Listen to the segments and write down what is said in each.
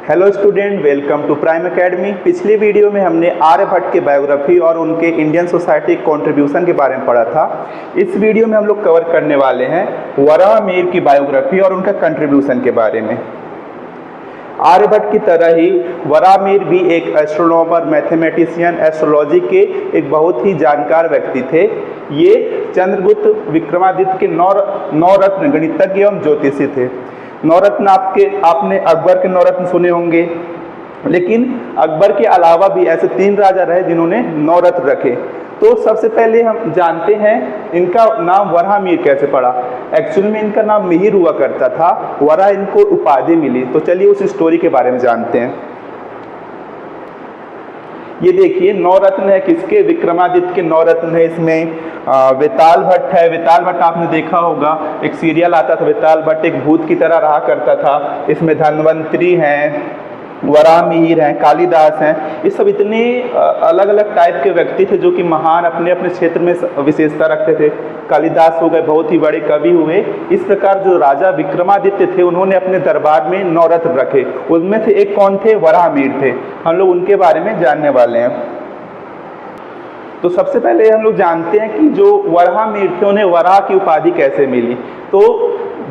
Hello student, welcome to prime academy. पिछली video में हमने आर्यभट्ट की बायोग्राफी और उनके इंडियन सोसाइटी कंट्रीब्यूशन के बारे में पढ़ा था। इस वीडियो में हम लोग कवर करने वाले हैं वराहमिहिर की बायोग्राफी और उनका कंट्रीब्यूशन के बारे में। आर्यभट्ट की तरह ही वराहमिहिर भी एक एस्ट्रोनॉमर, मैथमेटिशियन, एस्ट्रोलॉजी के एक बहुत ही जानकार व्यक्ति थे। ये चंद्रगुप्त विक्रमादित्य के नौ रत्न गणितज्ञ एवं ज्योतिषी थे। नवरत्न आपने अकबर के नवरत्न सुने होंगे, लेकिन अकबर के अलावा भी ऐसे 3 राजा रहे जिन्होंने नवरत्न रखे। तो सबसे पहले हम जानते हैं इनका नाम वराहमिहिर कैसे पड़ा। एक्चुअल में इनका नाम मिहिर हुआ करता था, वरा इनको उपाधि मिली। तो चलिए उस स्टोरी के बारे में जानते हैं। ये देखिए नवरत्न है किसके, विक्रमादित्य के नवरत्न है। इसमें वेताल भट्ट है। वेताल भट्ट आपने देखा होगा, एक सीरियल आता था वेताल भट्ट, एक भूत की तरह रहा करता था। इसमें धन्वंतरी हैं, वराहमिहिर हैं, कालिदास हैं। ये सब इतने अलग अलग टाइप के व्यक्ति थे जो कि महान अपने अपने क्षेत्र में विशेषता रखते थे। कालिदास हो गए, बहुत ही बड़े कवि हुए। इस प्रकार जो राजा विक्रमादित्य थे उन्होंने अपने दरबार में नवरत्न रखे। उनमें से एक कौन थे? वराहमिहिर थे। हम लोग उनके बारे में जानने वाले हैं। तो सबसे पहले हम लोग जानते हैं कि जो वराहमिहिर थे उन्हें वराह की उपाधि कैसे मिली। तो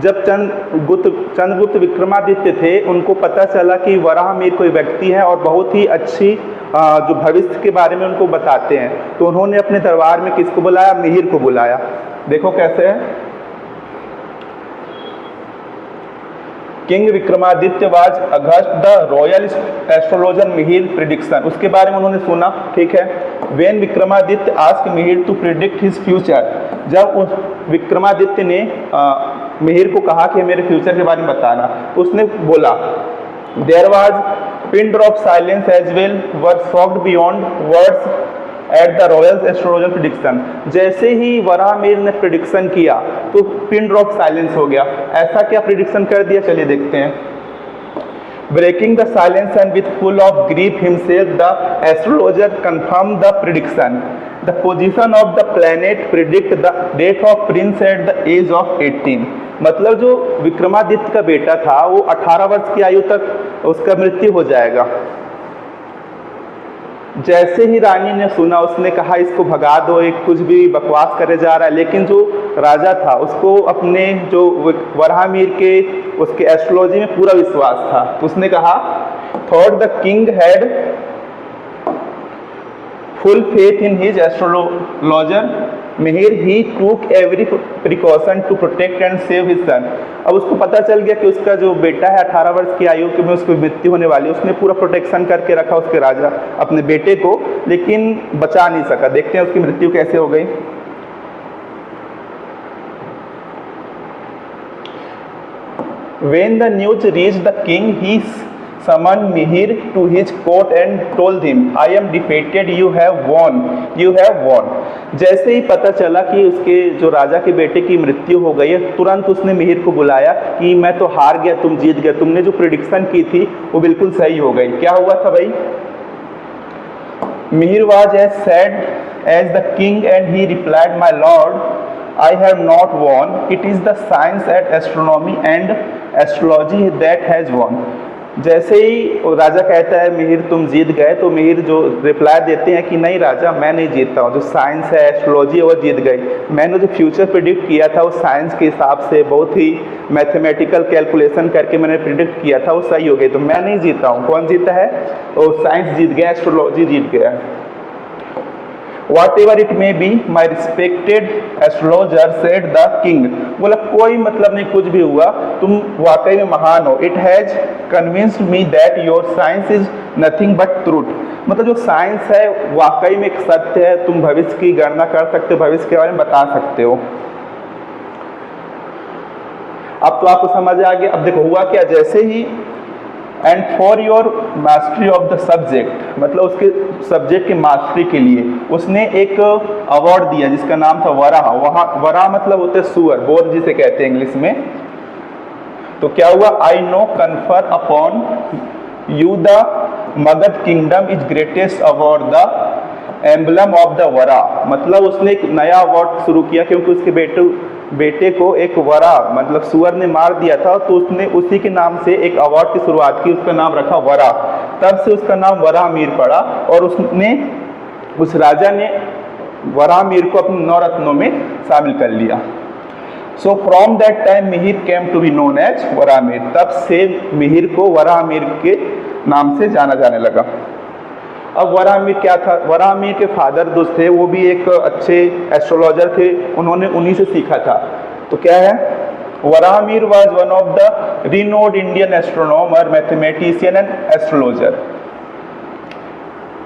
जब चंद्रगुप्त विक्रमादित्य थे, उनको पता चला कि वराहमिहिर कोई व्यक्ति है और बहुत ही अच्छी जो भविष्य के बारे में उनको बताते हैं, तो उन्होंने अपने दरबार में किसको बुलाया? मिहिर को बुलाया। देखो कैसे है। King Vikramaditya was aghast the royal astrologer Mihir prediction. उसके बारे में उन्होंने सुना, ठीक है। When Vikramaditya ask Mihir to predict his future. जब उस विक्रमादित्य ने मिहिर को कहा कि मेरे फ्यूचर के बारे में बताना, तो उसने बोला there was pin drop silence as well, were shocked beyond words at the royal astrologer prediction. जैसे ही वराहमिहिर ने प्रिडिक्शन किया तो पिन ड्रॉप साइलेंस हो गया। ऐसा क्या प्रिडिक्शन कर दिया, चलिए देखते हैं। Breaking the silence and with full of grief himself the astrologer confirm the prediction. The position of the planet predict the death of prince at the age of 18। मतलब जो विक्रमादित्य का बेटा था वो 18 वर्ष की आयु तक उसका मृत्यु हो जाएगा। जैसे ही रानी ने सुना, उसने कहा इसको भगा दो, एक कुछ भी बकवास करे जा रहा है। लेकिन जो राजा था उसको अपने जो वराहमिहिर के उसके एस्ट्रोलॉजी में पूरा विश्वास था। तो उसने कहा thought the king had full faith in his astrologer Mihir, he took every precaution to protect and save his son. अब उसको पता चल गया कि उसका जो बेटा है 18 वर्ष की आयु में उसकी मृत्यु होने वाली है। उसने पूरा प्रोटेक्शन करके रखा उसके राजा अपने बेटे को, लेकिन बचा नहीं सका। देखते हैं उसकी मृत्यु कैसे हो गई। When the news reached the king, he summoned Mihir to his court and told him, I am defeated, you have won, you have won। जैसे ही पता चला कि उसके जो राजा के बेटे की मृत्यु हो गई है, तुरंत उसने मिहिर को बुलाया कि मैं तो हार गया, तुम जीत गए, तुमने जो प्रिडिक्शन की थी वो बिल्कुल सही हो गई। क्या हुआ था भाई? Mihir was as sad as the king and he replied, my lord, I have not won, it is the science at astronomy and astrology that has won। जैसे ही राजा कहता है मिहिर तुम जीत गए, तो मिहिर जो रिप्लाई देते हैं कि नहीं राजा, मैं नहीं जीतता हूँ, जो साइंस है, एस्ट्रोलॉजी है, वो जीत गई। मैंने जो फ्यूचर प्रिडिक्ट किया था वो साइंस के हिसाब से बहुत ही मैथमेटिकल कैलकुलेशन करके मैंने प्रिडिक्ट किया था, वो सही हो गई। तो मैं नहीं जीता हूँ। कौन जीता है? वो साइंस जीत गया, एस्ट्रोलॉजी जीत गया। Whatever it may be, my respected astrologer said the king। बोला कोई मतलब नहीं, कुछ भी हुआ, तुम वाकई में महान हो। It has convinced me that your science is nothing but truth। मतलब जो साइंस है वाकई में एक सत्य है, तुम भविष्य की गणना कर सकते हो, भविष्य के बारे में बता सकते हो। अब तो आपको समझ आ गया। अब देखो हुआ क्या, जैसे ही and for your mastery of the subject, मतलब उसके सब्जेक्ट की मास्टरी के लिए उसने एक अवार्ड दिया जिसका नाम था वराह। वराह मतलब होते सुअर, बोर जिसे कहते हैं इंग्लिश में। तो क्या हुआ? I know confer upon you the Magadh kingdom is greatest award the emblem of the Varaha. मतलब उसने एक नया अवार्ड शुरू किया क्योंकि उसके बेटे को एक वरा मतलब सुअर ने मार दिया था, तो उसने उसी के नाम से एक अवार्ड की शुरुआत की, उसका नाम रखा वरा। तब से उसका नाम वराहमिहिर पड़ा और उसने उस राजा ने वराहमिहिर को अपने 9 रत्नों में शामिल कर लिया। So from that time Mihir came to be known as Varahamihira. तब से मिहिर को वराहमिहिर के नाम से जाना जाने लगा। अब वराहमिहिर क्या था? वराहमिहिर के फादर जो थे वो भी एक अच्छे एस्ट्रोलॉजर थे, उन्होंने उन्हीं से सीखा था। तो क्या है? Varahamihira was one of the renowned Indian astronomer, mathematician and astrologer.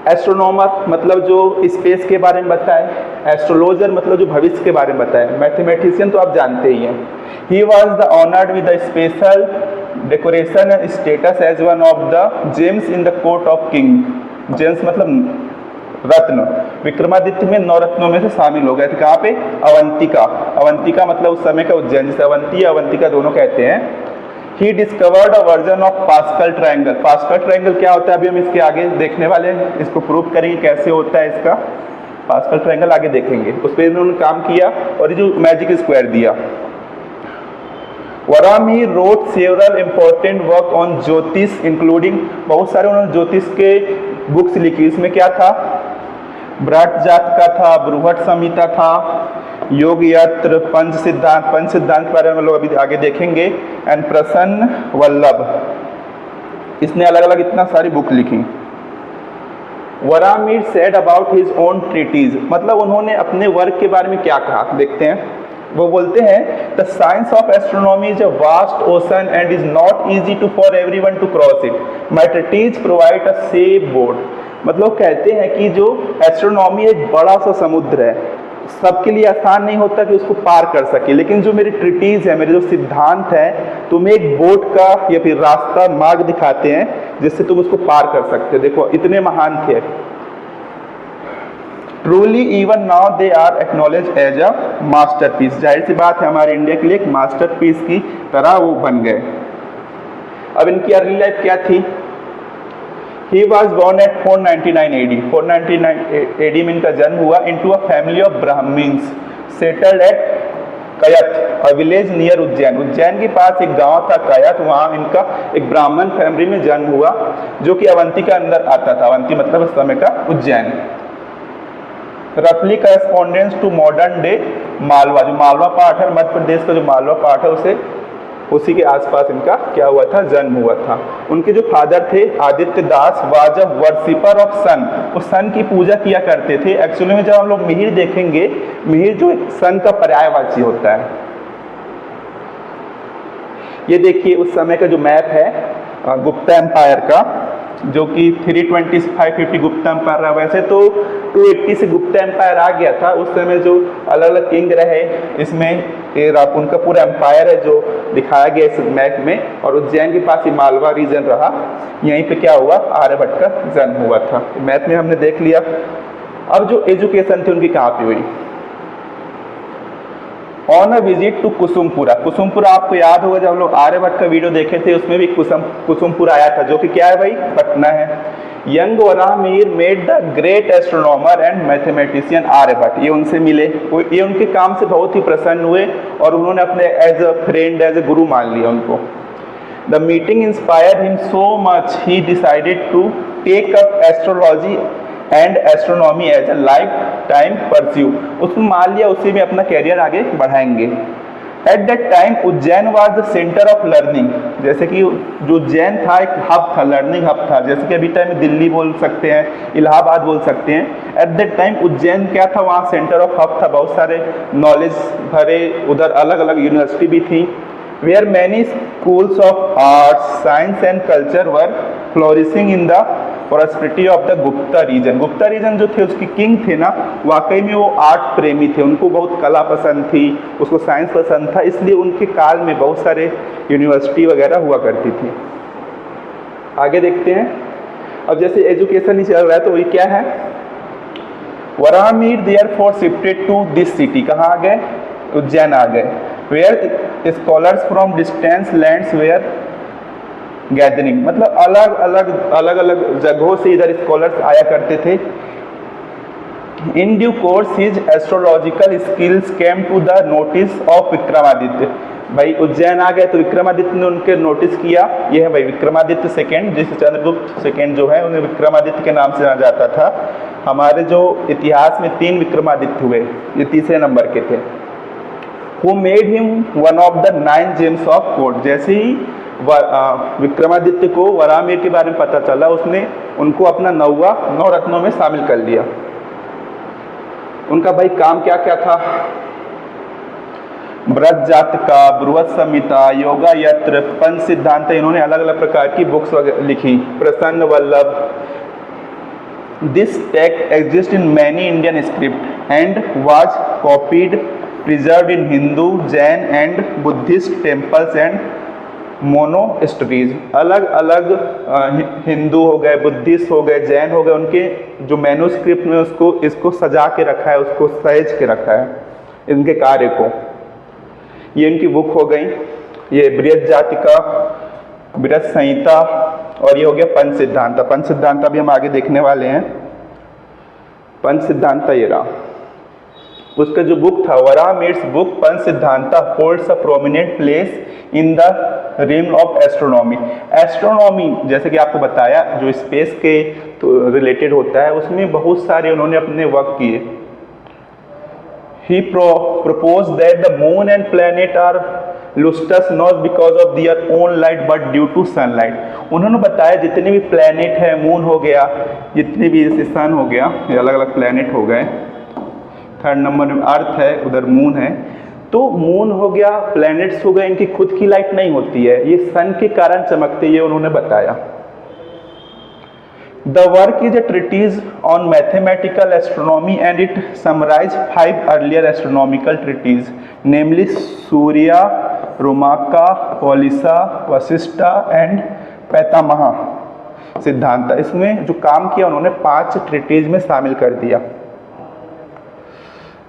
Astronomer मतलब जो स्पेस के बारे में बताए, एस्ट्रोलॉजर मतलब जो भविष्य के बारे में बताए, मैथमेटिशियन तो आप जानते ही हैं। He was the honoured with the special decoration and status as one of the gems in the court of king. Gems मतलब रत्न, विक्रमादित्य में 9 रत्नों में से शामिल हो गए थे। कहाँ पे? अवंतिका। अवंतिका मतलब उस समय का उज्जैन, जिसे अवंती या अवंतिका दोनों कहते हैं। He discovered a version of pascal triangle. Pascal triangle क्या होता है अभी हम इसके आगे देखने वाले हैं, इसको प्रूव करेंगे कैसे होता है इसका पास्कल ट्रायंगल, आगे देखेंगे। उस पर इन्होंने काम किया और ये जो मैजिक स्क्वायर दिया। Varahamihira wrote several important work on ज्योतिष इंक्लूडिंग, बहुत सारे उन्होंने ज्योतिष के बुक्स लिखी। इसमें क्या था? बृहत जातका था, बृहत संहिता था, योग यत्र, पंच सिद्धांत के बारे में लोग अभी आगे देखेंगे, एंड प्रसन्न वल्लभ। इसने अलग अलग इतना सारी बुक लिखी। Varahamihira said about his own treatise, मतलब उन्होंने अपने वर्क के बारे में क्या कहा, देखते हैं। वो बोलते हैं the science of astronomy is a vast ocean and is not easy to for everyone to cross it. My treatise provide a safe board. मतलब कहते हैं कि जो एस्ट्रोनॉमी एक बड़ा सा समुद्र है, सबके लिए आसान नहीं होता कि उसको पार कर सके, लेकिन जो मेरी ट्रीटीज है, मेरे जो सिद्धांत है, तुम्हें एक बोट का या फिर रास्ता मार्ग दिखाते हैं जिससे तुम उसको पार कर सकते हो। देखो इतने महान थे। Truly even now they are acknowledge as a masterpiece. जाहिर सी बात है हमारे इंडिया के लिए एक मास्टरपीस की तरह वो बन गए। अब इनकी अर्ली लाइफ क्या थी? He was born at 499 AD. 499 AD में इनका जन्म हुआ into a family of Brahmins settled at कयथ, a village near Ujjain. Ujjain के पास एक गांव था कयथ, वहाँ इनका एक ब्राह्मण फैमिली में जन्म हुआ जो कि अवंती के अंदर आता था। अवंती मतलब उस समय का उज्जैन। रफली correspondence to modern day Malwa. जो मालवा पाठ है, मध्य प्रदेश का जो मालवा पाठ है, उसे उसी के आसपास इनका क्या हुआ था? जन्म हुआ था। उनके जो फादर थे आदित्य दास वाज अ वर्शिपर ऑफ सन। वो सन की पूजा किया करते थे। एक्चुअली में जब हम लोग मिहिर देखेंगे, मिहिर जो सन का पर्यायवाची होता है। ये देखिए उस समय का जो मैप है गुप्ता एम्पायर का, जो कि 320 550 गुप्ता एम्पायर रहा। वैसे तो 280 से गुप्ता एम्पायर आ गया था। उस समय जो अलग अलग किंग रहे, इसमें उनका पूरा एम्पायर है जो दिखाया गया इस मैप में। और उज्जैन के पास ही मालवा रीजन रहा, यहीं पे क्या हुआ? आर्यभट्ट का जन्म हुआ था। मैप में हमने देख लिया। अब जो एजुकेशन थी उनकी कहाँ पे हुई? On a visit to Kusumpura. Kusumpura आपको याद होगा, जब हम लोग आर्यभट्ट का वीडियो देखे थे उसमें भी कुसुमपुरा आया था, जो कि क्या है भाई? पटना है। Young Varahamihira made the great astronomer and mathematician Aryabhata. ये उनसे मिले, ये उनके काम से बहुत ही प्रसन्न हुए और उन्होंने अपने as a friend, as a guru मान लिया उनको। The meeting inspired him so much he decided to take up astrology and astronomy as a life time pursue. उसमें मान लिया उसी में अपना कैरियर आगे बढ़ाएंगे। At that time Ujjain was the centre of learning. जैसे कि जो उज्जैन था एक हब था, लर्निंग हब था। जैसे कि अभी टाइम में दिल्ली बोल सकते हैं, इलाहाबाद बोल सकते हैं। एट दैट टाइम उज्जैन क्या था? वहाँ सेंटर ऑफ हब था। बहुत सारे नॉलेज भरे उधर अलग अलग यूनिवर्सिटी भी थी। Where many schools of arts, science and culture were flourishing in the prosperity of the Gupta region. Gupta region जो थे उसके किंग थे ना, वाकई में वो आर्ट प्रेमी थे। उनको बहुत कला पसंद थी, उसको साइंस पसंद था, इसलिए उनके काल में बहुत सारे यूनिवर्सिटी वगैरह हुआ करती थी। आगे देखते हैं। अब जैसे एजुकेशन ही चल रहा है तो वही क्या है? Varahamihira therefore shifted to this city. कहाँ आ गए? उज्जैन आ गए। Where scholars from distance lands were gathering, मतलब अलग अलग जगहों से इधर स्कॉलर्स आया करते थे। In due course his astrological skills came to the notice of Vikramaditya. भाई उज्जैन आ गए तो विक्रमादित्य ने उनके नोटिस किया। ये है भाई विक्रमादित्य सेकेंड, जिसे चंद्रगुप्त सेकेंड जो है उन्हें विक्रमादित्य के नाम से जाना जाता था। हमारे जो इतिहास में 3 विक्रमादित्य हुए, ये तीसरे नंबर के थे। Who made him one of the 9 gems of court। जैसे ही विक्रमादित्य को वराहमिहिर के बारे में पता चला, उसने उनको अपना 9 रत्नों में शामिल कर लिया। उनका भाई काम क्या क्या था? व्रत जातका, बृहत संहिता, योगा यत्र, पंच सिद्धांत, इन्होंने अलग अलग प्रकार की बुक्स लिखी। प्रसन्न Vallabh. This text exist in many Indian script and was copied preserved in Hindu, Jain and Buddhist temples and monasteries। अलग अलग हिंदू हो गए, बुद्धिस्ट हो गए, जैन हो गए, उनके जो मैन्युस्क्रिप्ट में इसको सजा के रखा है, उसको सहेज के रखा है, इनके कार्य को। ये इनकी बुक हो गई। ये बृहत जातिका, बृहत संहिता और ये हो गया पंच सिद्धांत। पंच सिद्धांत भी हम आगे देखने वाले हैं। पंच सिद्धांत ये रहा। उसका जो बुक था Varahamihira's book Pancha Siddhanta holds a prominent place in the rim of astronomy. Astronomy जैसे कि आपको बताया जो स्पेस के तो रिलेटेड होता है, उसमें बहुत सारे उन्होंने अपने वर्क किए। ही proposed that the moon and planet are lustrous not because of their own light but due to sunlight। उन्होंने बताया जितने भी प्लैनेट है, मून हो गया, जितने भी सन हो गया, ये अलग अलग प्लैनेट हो गए। थर्ड नंबर में अर्थ है, उधर मून है। तो मून हो गया, प्लैनेट्स हो गए, इनकी खुद की लाइट नहीं होती है, ये सन के कारण चमकते, ये उन्होंने बताया। The work is a treatise on mathematical astronomy and it summarise 5 earlier astronomical treatise namely Surya, Romaka, Paulisa, Vasishtha and Paitamaha Siddhanta. इसमें जो काम किया उन्होंने 5 ट्रीटीज में शामिल कर दिया।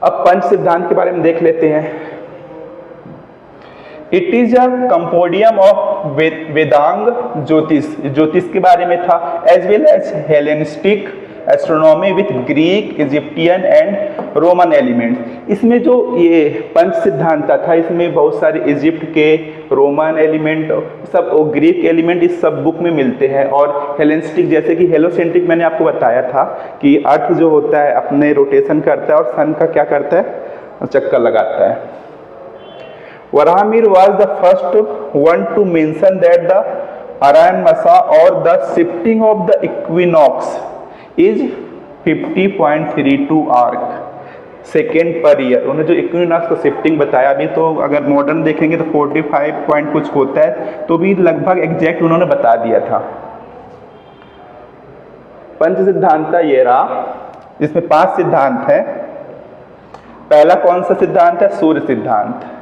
अब पंच सिद्धांत के बारे में देख लेते हैं। It is a compendium of Vedanga Jyotisha, ज्योतिष के बारे में था, as well as Hellenistic astronomy with Greek, Egyptian and Roman elements. इसमें जो ये पंच सिद्धांत था, इसमें बहुत सारे इजिप्ट के, रोमन एलिमेंट, सब ग्रीक एलिमेंट इस सब बुक में मिलते हैं। और हेलेनिस्टिक जैसे कि हेलोसेंट्रिक मैंने आपको बताया था कि अर्थ जो होता है अपने रोटेशन करता है और सन का क्या करता है, चक्कर लगाता है। Varahamihira was the first one to mention that the Arayan Masa or the shifting of the equinox is 50.32 arc second per year. उन्हें जो इक्विनॉक्स का शिफ्टिंग बताया, अभी तो अगर मॉडर्न देखेंगे तो 45 पॉइंट कुछ होता है, तो भी लगभग एग्जैक्ट उन्होंने बता दिया था। पंच सिद्धांत ये रहा, इसमें 5 सिद्धांत है। पहला कौन सा सिद्धांत है? सूर्य सिद्धांत।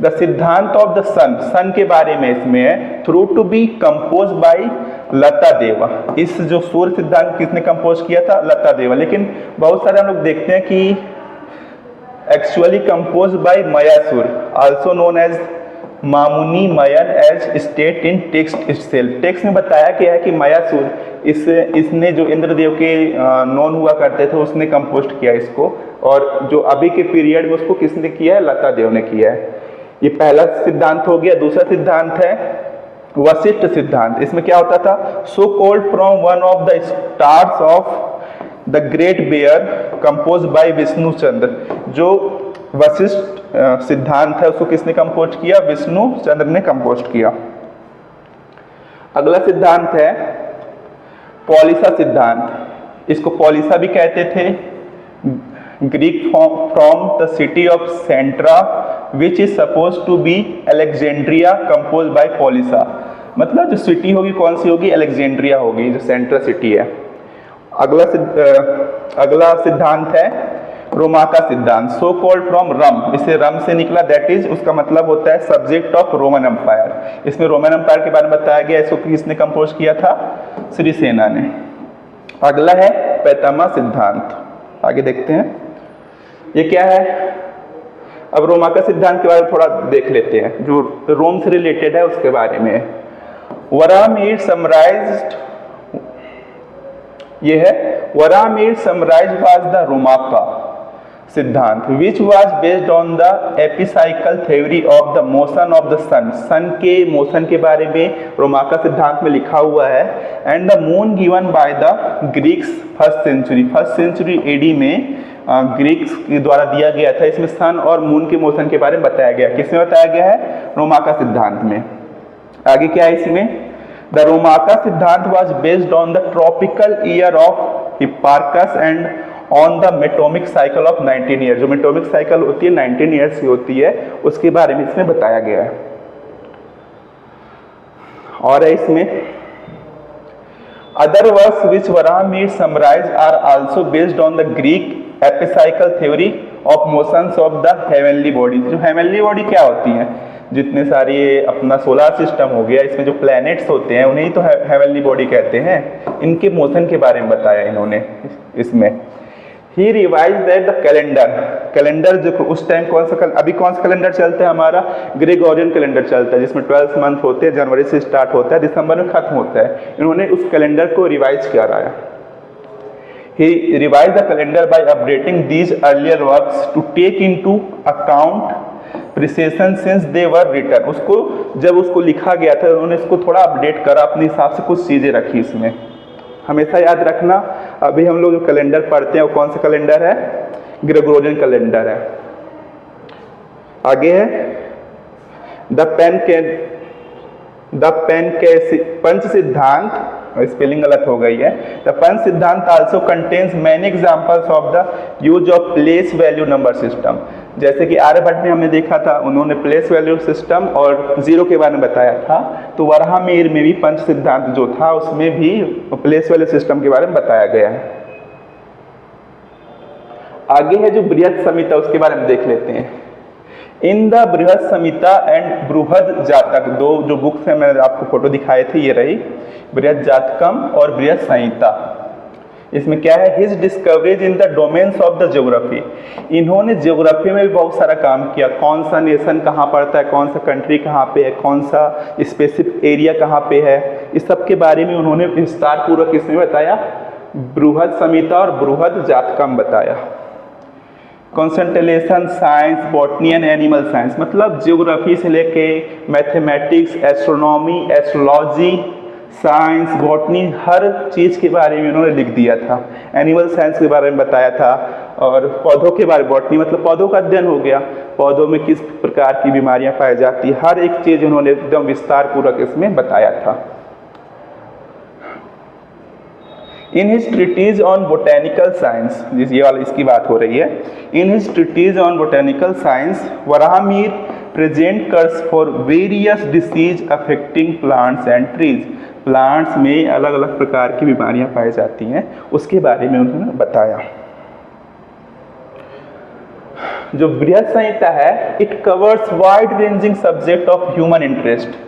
द सिद्धांत ऑफ द सन, सन के बारे में इसमें है, thought to be compose by Lata Deva. इस जो सूर्य सिद्धांत किसने कंपोज किया था? लता देवा। लेकिन बहुत सारे हम लोग देखते हैं कि actually compose by Mayasura, also known as Mamuni Mayan as state in text itself. Text में बताया गया है कि मयासुर इसने जो इंद्रदेव के नॉन हुआ करते थे उसने कंपोस्ट किया इसको, और जो अभी के पीरियड में उसको किसने किया है? लता देव ने किया है। ये पहला सिद्धांत हो गया। दूसरा सिद्धांत है वशिष्ठ सिद्धांत। इसमें क्या होता था? सो called from one of the stars of the great bear compose by Vishnu Chandra. जो वशिष्ठ सिद्धांत है उसको किसने कंपोज किया? विष्णु चंद्र ने कंपोज किया। अगला सिद्धांत है पॉलिसा सिद्धांत। इसको पॉलिसा भी कहते थे। Greek from the city of Saintra which is supposed to be Alexandria compose by Paulisa. मतलब जो सिटी होगी कौन सी होगी? अलेक्जेंड्रिया होगी, जो सेंट्रा सिटी है। अगला सिद्धांत है रोमाका सिद्धांत। सो कॉल्ड फ्रॉम रम, इसे रम से निकला, दैट इज उसका मतलब होता है सब्जेक्ट ऑफ रोमन एम्पायर। इसमें रोमन एम्पायर के बारे में बताया गया। इसको किसने कंपोज किया था? श्री सेना ने। अगला है पैतामह सिद्धांत। आगे देखते हैं ये क्या है। अब रोमाका सिद्धांत के बारे में थोड़ा देख लेते हैं, जो रोम से रिलेटेड है उसके बारे में। वराहमिहिर समराइज्ड ये है Varahamihira summarize was the Romaka Siddhanta which was based on the epicycle theory of the motion of the sun. Sun के मोशन के बारे में रोमाका सिद्धांत में लिखा हुआ है। And the moon given by the Greeks first century AD में ग्रीक्स के द्वारा दिया गया था। इसमें सन और मून के मोशन के बारे में बताया गया। किसमें बताया गया है? रोमाका सिद्धांत में। आगे क्या है इसमें? The Romaka Siddhanta was based on the tropical year of Hipparchus and on the Metonic cycle of 19 year. जो मेटोमिक साइकिल होती है 19 ईयर्स की होती है, उसके बारे में इसमें बताया गया है। और है इसमें other works which Varahamihira summarize are also based on the Greek epicycle theory of motions of the heavenly body. जो हेवनली बॉडी क्या होती है? जितने सारी अपना सोलर सिस्टम हो गया, इसमें जो प्लैनेट्स होते हैं उन्हें तो हेवनली बॉडी कहते हैं। इनके मोशन के बारे में बताया इन्होंने इसमें। ही रिवाइज दैट द कैलेंडर जो उस टाइम अभी कौन सा कैलेंडर चलता है हमारा? ग्रेगोरियन कैलेंडर चलता है, जिसमें 12 मंथ होते हैं। जनवरी से स्टार्ट होता है, दिसंबर में खत्म होता है। इन्होंने उस कैलेंडर को रिवाइज कराया। He revise the calendar by updating these earlier works to take into account precession since they were written. उसको जब उसको लिखा गया था उन्होंने इसको थोड़ा अपडेट करा, अपने हिसाब से कुछ चीजें रखी इसमें। हमेशा याद रखना, अभी हम लोग जो कैलेंडर पढ़ते हैं वो कौन सा कैलेंडर है? ग्रेगोरियन कैलेंडर है। आगे है द पंच सिद्धांत, स्पेलिंग गलत हो गई है। द पंच सिद्धांत also contains many examples of the use of place value number system. जैसे कि आर्यभट्ट में हमने देखा था, उन्होंने प्लेस वैल्यू सिस्टम और जीरो के बारे में बताया था। तो वराहमिहिर में भी पंच सिद्धांत जो था उसमें भी प्लेस वैल्यू सिस्टम के बारे में बताया गया है। आगे है जो बृहद संहिता, उसके बारे में देख लेते हैं। इन द बृहद संहिता एंड बृहद जातक, दो जो बुक्स हैं मैंने आपको फोटो दिखाए थे, ये रही बृहद जातकम और बृहद संहिता। इसमें क्या है? His discoveries in the domains of the geography. इन्होंने ज्योग्राफी में भी बहुत सारा काम किया। कौन सा नेशन कहाँ पड़ता है, कौन सा कंट्री कहाँ पे है, कौन सा स्पेसिफिक एरिया कहाँ पे है, इस सब के बारे में उन्होंने विस्तार पूर्वक इसमें बताया। बृहद संहिता और बृहद जातकम बताया। Concentration science, botany and animal science, मतलब ज्योग्राफी से लेके mathematics, astronomy, astrology, science, botany, हर चीज़ के बारे में उन्होंने लिख दिया था। एनिमल साइंस के बारे में बताया था। और पौधों के बारे में, बॉटनी मतलब पौधों का अध्ययन हो गया, पौधों में किस प्रकार की बीमारियां पाई जाती है, हर एक चीज़ उन्होंने एकदम विस्तार पूर्वक इसमें बताया था। In his treatise on botanical science, ये वाला इसकी बात हो रही है। In his treatise on botanical science Varahamihira present cures for various diseases affecting plants and trees. Plants में अलग अलग प्रकार की बीमारियां पाई जाती हैं, उसके बारे में उन्होंने बताया। जो बृहद संहिता है, it covers wide ranging subject of human interest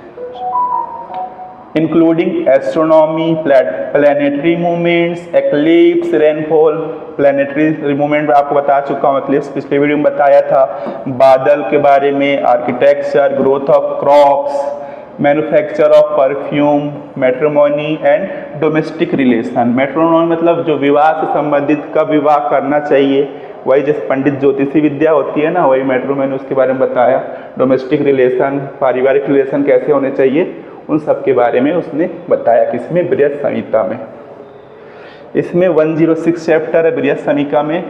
including astronomy, planetary movements, eclipse, rainfall. Planetary movement में आपको बता चुका हूँ, एक्लिप्स पिछले वीडियो में बताया था। बादल के बारे में, architecture, growth of crops, manufacture of perfume, matrimony and domestic relation. Matrimony मतलब जो विवाह से संबंधित, कब विवाह करना चाहिए, वही जैसे पंडित ज्योतिषी विद्या होती है ना, वही मैट्रिमोनी, उसके बारे में बताया। डोमेस्टिक रिलेशन, पारिवारिक रिलेशन कैसे होने चाहिए, उन सब के बारे में उसने बताया। किसमें? बृहद संहिता में। इसमें 106 चैप्टर है बृहद संहिता में,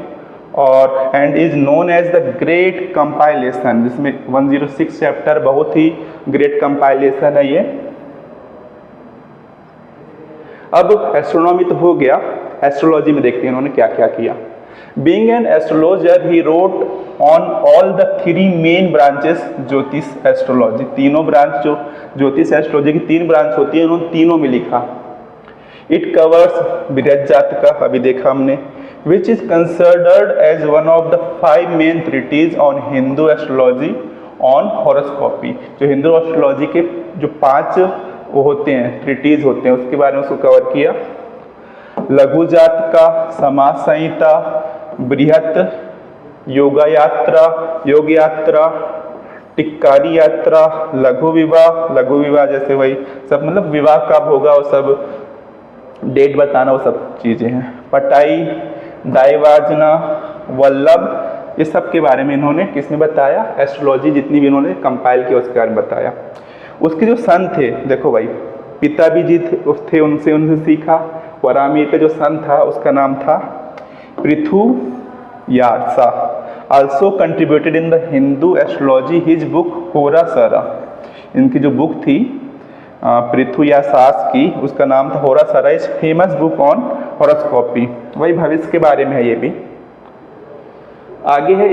और and is known as the great compilation, जिसमें 106 चैप्टर, बहुत ही ग्रेट कंपाइलेशन है ये। अब एस्ट्रोनॉमी तो हो गया, एस्ट्रोलॉजी में देखते हैं इन्होंने क्या क्या किया। Being an astrologer, he wrote on all the three main branches ज्योतिष एस्ट्रोलॉजी। तीनों ब्रांच जो ज्योतिष एस्ट्रोलॉजी की तीन ब्रांच होती है, उन्होंने तीनों में लिखा। It covers बृहद जातका, अभी देखा हमने, which is considered as one of the 5 main treatises on Hindu astrology on horoscopy। जो हिंदू एस्ट्रोलॉजी के जो 5 वो होते हैं, ट्रीटीज होते हैं, उसके बारे में उसको कवर किया। लघु जातका, समाज संहिता, बृहत, योग यात्रा, टिक्कारी यात्रा, लघु विवाह जैसे वही सब, मतलब विवाह कब होगा वो सब, डेट बताना, वो सब चीज़ें हैं। पटाई, डाइवार्जना, वल्लभ, ये सब के बारे में इन्होंने किसने बताया, एस्ट्रोलॉजी जितनी भी इन्होंने कंपाइल किया उसके बारे में बताया। उसके जो सन थे, देखो भाई पिता भी जी थे उनसे सीखा। वराहमिहिर का जो सन था उसका नाम था Prithu Yasas, also contributed in the Hindu astrology his book Horasara. इनकी जो बुक थी पृथु यासास की, उसका नाम था होरासरा, इज फेमस बुक ऑन हॉरोस्कोपी, वही भविष्य के बारे में है ये भी। आगे है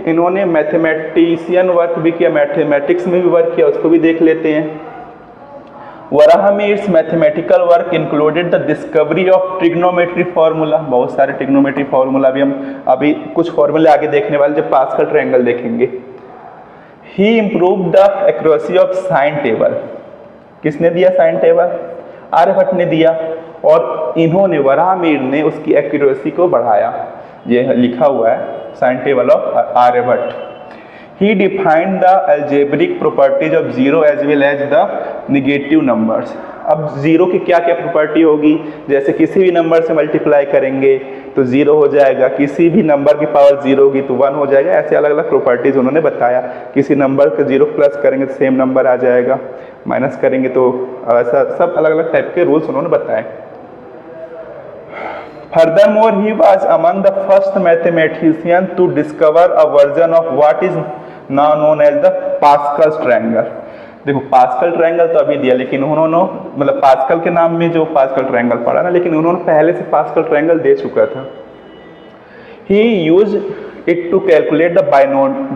इन्होंने मैथमेटिशियन वर्क भी किया, मैथमेटिक्स में भी वर्क किया, उसको भी देख लेते हैं। Varahamihira's mathematical work included the discovery of trigonometry formula, बहुत सारे ट्रिग्नोमेट्री फार्मूला भी हम अभी कुछ फार्मूले आगे देखने वाले, जब पास्कल ट्रायंगल देखेंगे। He improve the accuracy of sine table, किसने दिया साइन टेबल, आर्यभट्ट ने दिया, और इन्होंने वराहमिहिर ने उसकी एक्यूरेसी को बढ़ाया, ये लिखा हुआ है sine table of Aryabhata. He defined the algebraic properties of zero as well as the negative numbers। अब जीरो की क्या क्या प्रॉपर्टी होगी, जैसे किसी भी नंबर से मल्टीप्लाई करेंगे तो जीरो हो जाएगा, किसी भी नंबर की पावर जीरो होगी तो वन हो जाएगा, ऐसे अलग अलग प्रॉपर्टीज उन्होंने बताया। किसी नंबर का जीरो प्लस करेंगे तो सेम नंबर आ जाएगा, माइनस करेंगे तो ऐसा सब अलग अलग टाइप के रूल्स उन्होंने बताए। Furthermore, he was among the first mathematicians to discover a version of what is now known as the Pascal's triangle। देखो पास्कल ट्रायंगल तो अभी दिया, लेकिन उन्होंने मतलब पास्कल के नाम में जो पास्कल ट्रायंगल पढ़ा ना, लेकिन उन्होंने पहले से पास्कल ट्रायंगल दे चुका था। He used it to calculate the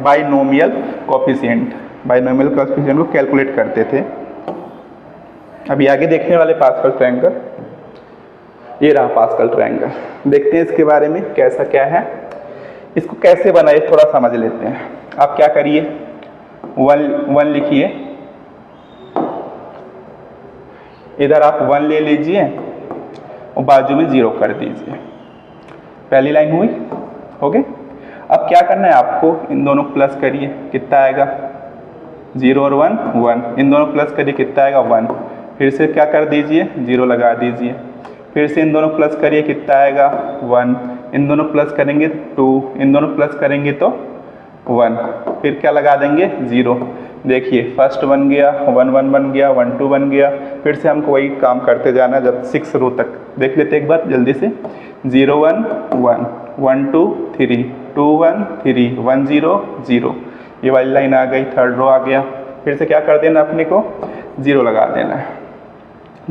binomial coefficient, binomial coefficient को कैलकुलेट करते थे। अभी आगे देखने वाले पास्कल ट्रायंगल, ये रहा पास्कल ट्रायंगल, देखते हैं इसके बारे में कैसा क्या है, इसको कैसे बनाए थोड़ा समझ लेते हैं। आप क्या करिए, वन लिखिए, इधर आप वन ले लीजिए और बाजू में जीरो कर दीजिए, पहली लाइन हुई, हो गई। अब क्या करना है आपको, इन दोनों प्लस करिए, कितना आएगा, जीरो और वन, वन, इन दोनों प्लस करिए, कितना आएगा, वन, फिर से क्या कर दीजिए, जीरो लगा दीजिए, फिर से इन दोनों प्लस करिए, कितना आएगा, वन, इन दोनों प्लस करेंगे टू, इन दोनों प्लस करेंगे तो वन, फिर क्या लगा देंगे, जीरो। देखिए फर्स्ट बन गया, वन वन बन गया, वन टू बन गया, फिर से हमको वही काम करते जाना जब 6 रो तक। देख लेते एक बार जल्दी से, 0 1 1 1 2 3 2 1 3 1 0 0, ये वाली लाइन आ गई, थर्ड रो आ गया। फिर से क्या कर देना, अपने को जीरो लगा देना है,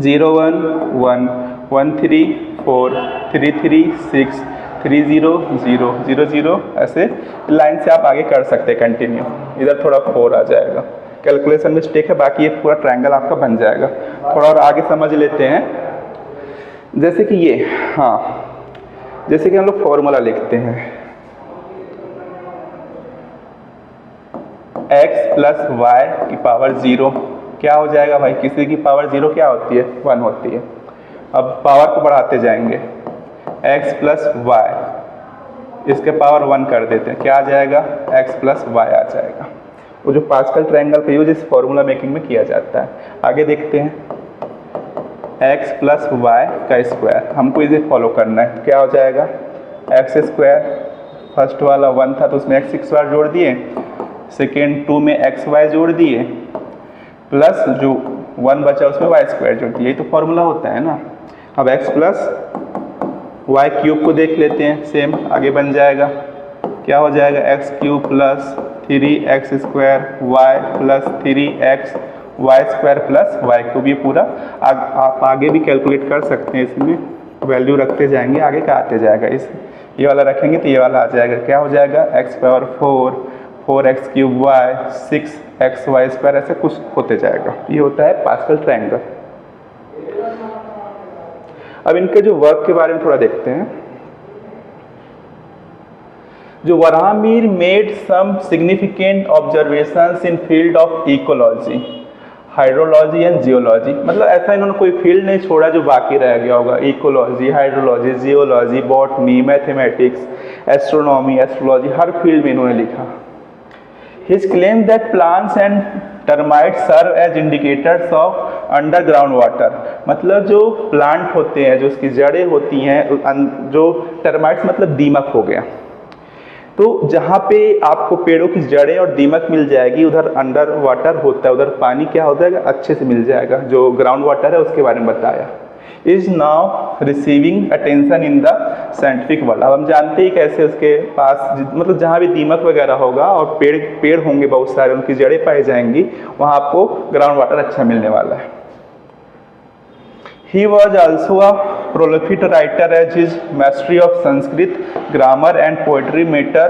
0 1 1 1 3 4 3 3 6 3 0 0 0 0, ऐसे लाइन से आप आगे कर सकते हैं कंटिन्यू। इधर थोड़ा 4 आ जाएगा, कैलकुलेशन मिस्टेक है, बाकी ये पूरा ट्रायंगल आपका बन जाएगा। थोड़ा और आगे समझ लेते हैं, जैसे कि ये, हाँ, जैसे कि हम लोग फॉर्मूला लिखते हैं, x प्लस वाई की पावर 0 क्या हो जाएगा भाई, किसी की पावर 0 क्या होती है, 1 होती है। अब पावर को बढ़ाते जाएंगे, x प्लस वाई, इसके पावर 1 कर देते हैं, क्या आ जाएगा, x प्लस वाई आ जाएगा। वो जो पास्कल ट्रायंगल का यूज इस फॉर्मूला मेकिंग में किया जाता है। आगे देखते हैं, x प्लस वाई का स्क्वायर, हमको इसे फॉलो करना है, क्या हो जाएगा, x स्क्वायर, फर्स्ट वाला 1 था तो उसमें x स्क्वायर जोड़ दिए, सेकेंड 2 में x वाई जोड़ दिए, प्लस जो 1 बचा उसमें y स्क्वायर जोड़ दिए, यही तो फॉर्मूला होता है ना। अब x प्लस वाई क्यूब को देख लेते हैं, सेम आगे बन जाएगा, क्या हो जाएगा, x cube plus 3x square y plus 3x y square plus y cube. ये पूरा आप आगे भी कैलकुलेट कर सकते हैं, इसमें वैल्यू रखते जाएंगे, आगे का आते जाएगा। इस ये वाला रखेंगे तो ये वाला आ जाएगा, क्या हो जाएगा, x power 4 4x cube y 6x y square, ऐसे कुछ होते जाएगा। ये होता है पास्कल ट्रायंगल। अब इनके जो वर्क के बारे में थोड़ा देखते हैं। जो Varahamihira made some significant observations in field of ecology, hydrology and geology, मतलब ऐसा इन्होंने कोई फील्ड नहीं छोड़ा जो बाकी रह गया होगा। Ecology, hydrology, geology, botany, mathematics, astronomy, astrology, हर फील्ड में इन्होंने लिखा। His claim that plants and termite serve as indicators of underground water, मतलब जो प्लांट होते हैं, जो उसकी जड़ें होती हैं, जो टर्माइट्स मतलब दीमक हो गया, तो जहाँ पे आपको पेड़ों की जड़ें और दीमक मिल जाएगी उधर अंडर वाटर होता है, उधर पानी क्या होता है अच्छे से मिल जाएगा, जो ग्राउंड वाटर है उसके बारे में बताया। Is now receiving attention in the scientific world. अब हम जानते हैं कैसे उसके पास मतलब जहाँ भी दीमक वगैरह होगा और पेड़ होंगे बहुत सारे, उनकी जड़ें पाई जाएंगी, वहाँ आपको ग्राउंड वाटर अच्छा मिलने वाला है। He was also a prolific writer as his mastery of Sanskrit grammar and poetry matter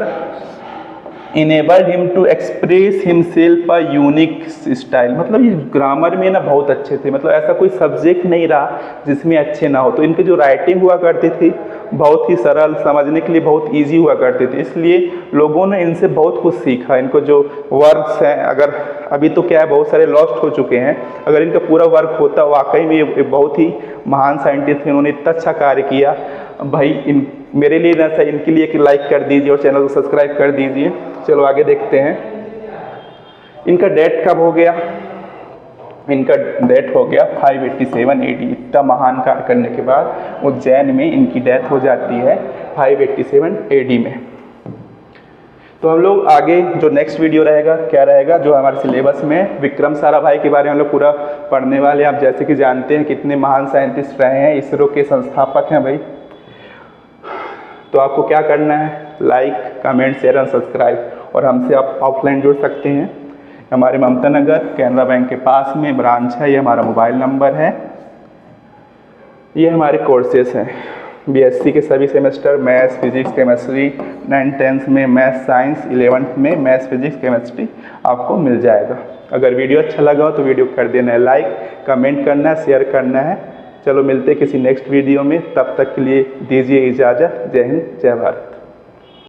enabled him to express himself a unique style। मतलब ये ग्रामर में ना बहुत अच्छे थे, मतलब ऐसा कोई सब्जेक्ट नहीं रहा जिसमें अच्छे ना हो। तो इनकी जो राइटिंग हुआ करती थी बहुत ही सरल, समझने के लिए बहुत इजी हुआ करती थी, इसलिए लोगों ने इनसे बहुत कुछ सीखा। इनको जो वर्क्स हैं, अगर अभी तो क्या है बहुत सारे लॉस्ट हो चुके हैं, अगर इनका पूरा वर्क होता वाकई में ये बहुत ही महान साइंटिस्ट थे, इन्होंने इतना अच्छा कार्य किया। भाई मेरे लिए ना सही, इनके लिए एक लाइक कर दीजिए और चैनल को सब्सक्राइब कर दीजिए। चलो आगे देखते हैं। इनका डेथ कब हो गया? इनका डेथ हो गया 587 AD। इतना महान कार्य करने के बाद उज्जैन में इनकी डेथ हो जाती है 587 AD में। तो हम लोग आगे जो नेक्स्ट वीडियो रहेगा क्या रहेगा, जो हमारे सिलेबस में विक्रम साराभाई के बारे में हम लोग पूरा पढ़ने वाले हैं। आप जैसे कि जानते हैं कितने महान साइंटिस्ट रहे हैं, इसरो के संस्थापक हैं भाई। तो आपको क्या करना है, लाइक, कमेंट, शेयर और सब्सक्राइब। और हमसे आप ऑफलाइन जुड़ सकते हैं, हमारे ममता नगर कैनरा बैंक के पास में ब्रांच है, ये हमारा मोबाइल नंबर है। ये हमारे कोर्सेस हैं, BSc के सभी semester, maths, physics, chemistry, 9th 10th में मैथ्स साइंस, 11th में मैथ्स फिजिक्स केमिस्ट्री आपको मिल जाएगा। अगर वीडियो अच्छा लगा हो तो वीडियो कर देना है लाइक, कमेंट करना है, शेयर करना है। चलो मिलते हैं किसी नेक्स्ट वीडियो में, तब तक के लिए दीजिए इजाज़त। जय हिंद, जय भारत।